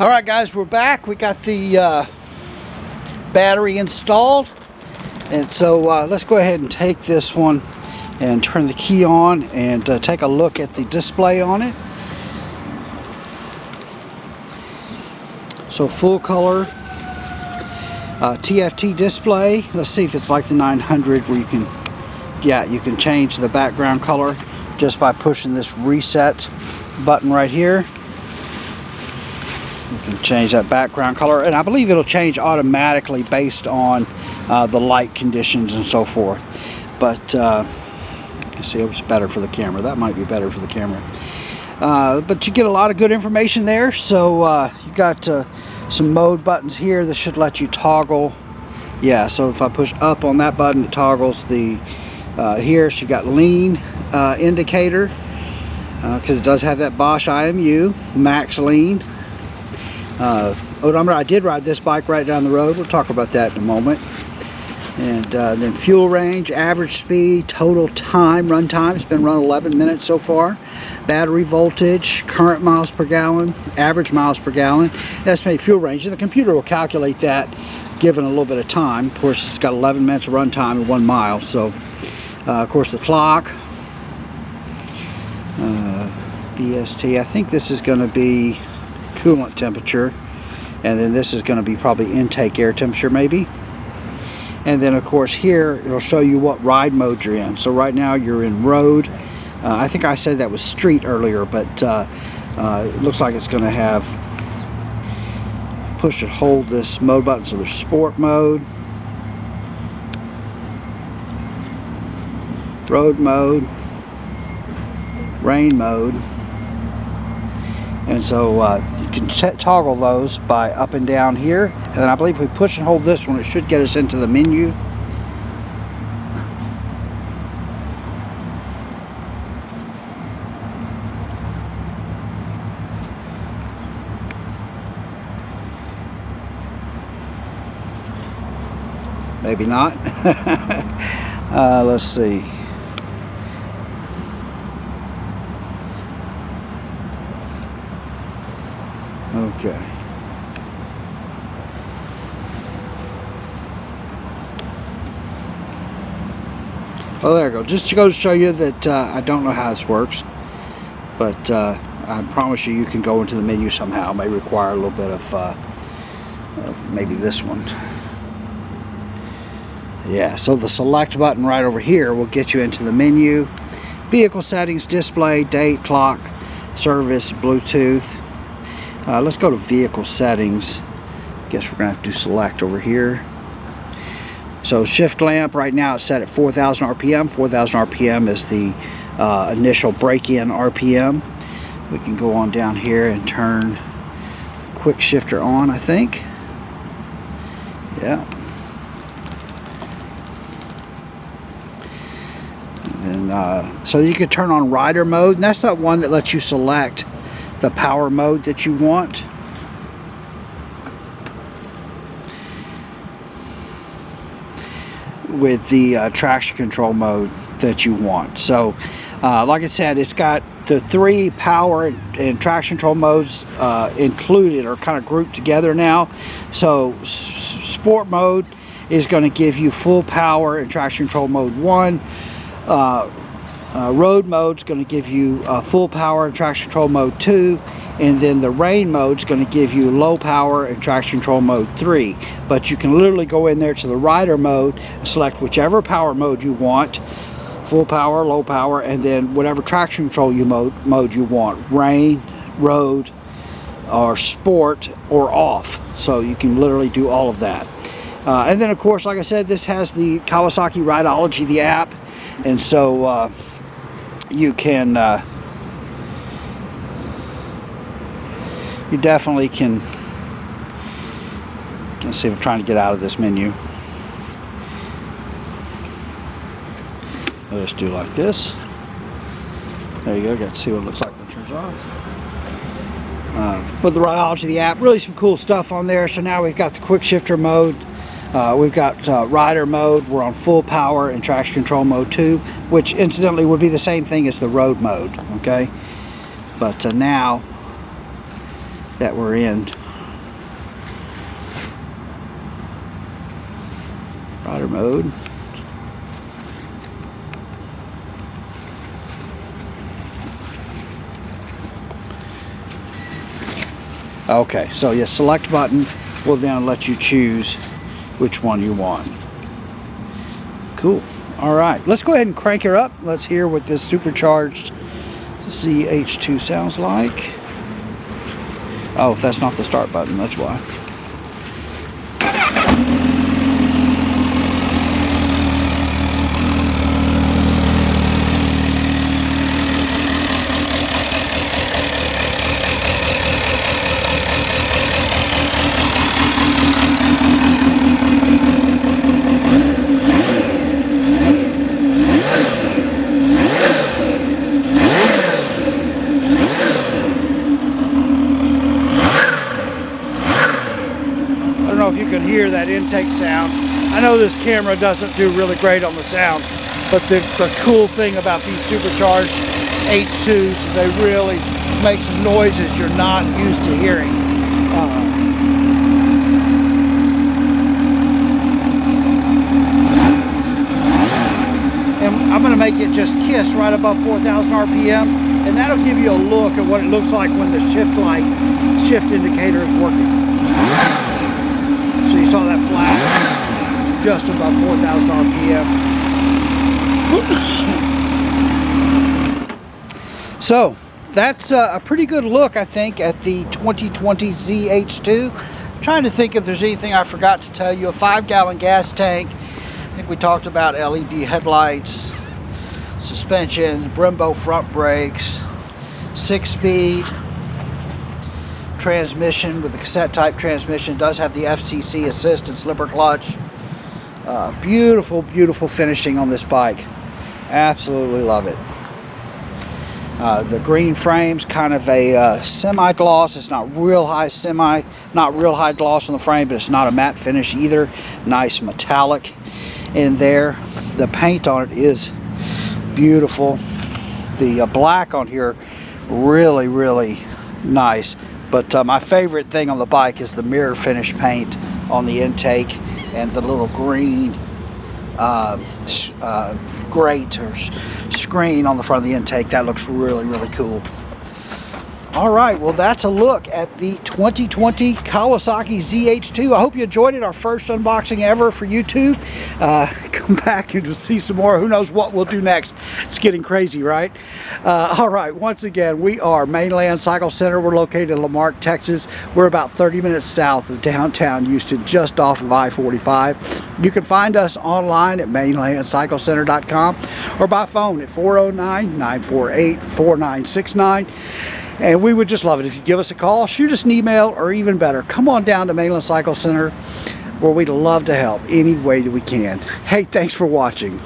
Alright guys, we're back. We got the battery installed, and so let's go ahead and take this one and turn the key on and take a look at the display on it. So full color TFT display. Let's see if it's like the 900 where you can change the background color just by pushing this reset button right here. You can change that background color, and I believe it'll change automatically based on the light conditions and so forth. But let's see, it was better for the camera. That might be better for the camera. But you get a lot of good information there. So you got some mode buttons here that should let you toggle. Yeah, so if I push up on that button, it toggles the here. So you've got lean indicator, because it does have that Bosch IMU, max lean. Odometer. I did ride this bike right down the road. We'll talk about that in a moment. And then fuel range, average speed, total time, run time. It's been run 11 minutes so far. Battery voltage, current miles per gallon, average miles per gallon, estimated fuel range. And the computer will calculate that given a little bit of time. Of course, it's got 11 minutes of run time and 1 mile. So, of course, the clock, BST. I think this is going to be coolant temperature, and then this is going to be probably intake air temperature maybe. And then of course here it'll show you what ride mode you're in. So right now you're in road. I think I said that was street earlier, but it looks like it's going to have push and hold this mode button. So there's sport mode, road mode, rain mode. And so you can toggle those by up and down here. And then I believe if we push and hold this one, it should get us into the menu. Maybe not. Let's see. Okay. Well, there you go. Just to go to show you that I don't know how this works, but I promise you can go into the menu somehow. It may require a little bit of maybe this one. Yeah, so the select button right over here will get you into the menu. Vehicle settings, display, date, clock, service, Bluetooth. Let's go to vehicle settings. Guess we're gonna have to do select over here. So shift lamp right now it's set at 4,000 RPM. 4,000 RPM is the initial break-in RPM. We can go on down here and turn quick shifter on, I think. Yeah. And then so you could turn on rider mode, and that's that one that lets you select the power mode that you want. With the traction control mode that you want. So like I said, it's got the 3 power and traction control modes included, or kind of grouped together now. So sport mode is going to give you full power and traction control mode 1. Road mode is going to give you full power and traction control mode 2, and then the rain mode is going to give you low power and traction control mode 3. But you can literally go in there to the rider mode and select whichever power mode you want, full power, low power, and then whatever traction control mode you want, rain, road, or sport, or off. So you can literally do all of that. And then of course, like I said, this has the Kawasaki Rideology, the app, and so you can you definitely can. Let's see if I'm trying to get out of this menu. I'll just do like this. There you go. Got to see what it looks like when it turns off. But the Rideology, the app, really some cool stuff on there. So now we've got the quick shifter mode. We've got rider mode. We're on full power and traction control mode 2, which incidentally would be the same thing as the road mode. Okay, but now that we're in Rider mode. Okay, so your select button will then let you choose which one you want. Cool. All right, let's go ahead and crank her up. Let's hear what this supercharged ZH2 sounds like. Oh, that's not the start button, that's why. If you can hear that intake sound. I know this camera doesn't do really great on the sound, but the cool thing about these supercharged H2s is they really make some noises you're not used to hearing. And I'm going to make it just kiss right above 4,000 RPM, and that'll give you a look at what it looks like when the shift indicator is working. So you saw that flash just above 4,000 RPM. So that's a pretty good look, I think, at the 2020 ZH2. I'm trying to think if there's anything I forgot to tell you. A 5-gallon gas tank. I think we talked about LED headlights, suspension, Brembo front brakes, 6-speed. Transmission with the cassette type transmission. Does have the FCC assist and slipper clutch. Beautiful, beautiful finishing on this bike. Absolutely love it. The green frame's kind of a semi-gloss. It's not real high gloss on the frame, but it's not a matte finish either. Nice metallic in there. The paint on it is beautiful. The black on here really, really nice. But my favorite thing on the bike is the mirror finish paint on the intake and the little green grate or screen on the front of the intake. That looks really, really cool. All right, well, that's a look at the 2020 Kawasaki ZH2. I hope you enjoyed it. Our first unboxing ever for YouTube. Come back and just see some more. Who knows what we'll do next. It's getting crazy, right? All right, once again, we are Mainland Cycle Center. We're located in Marque, Texas. We're about 30 minutes south of downtown Houston, just off of I-45. You can find us online at mainlandcyclecenter.com or by phone at 409-948-4969. And we would just love it if you give us a call, shoot us an email, or even better, come on down to Mainland Cycle Center, where we'd love to help any way that we can. Hey, thanks for watching.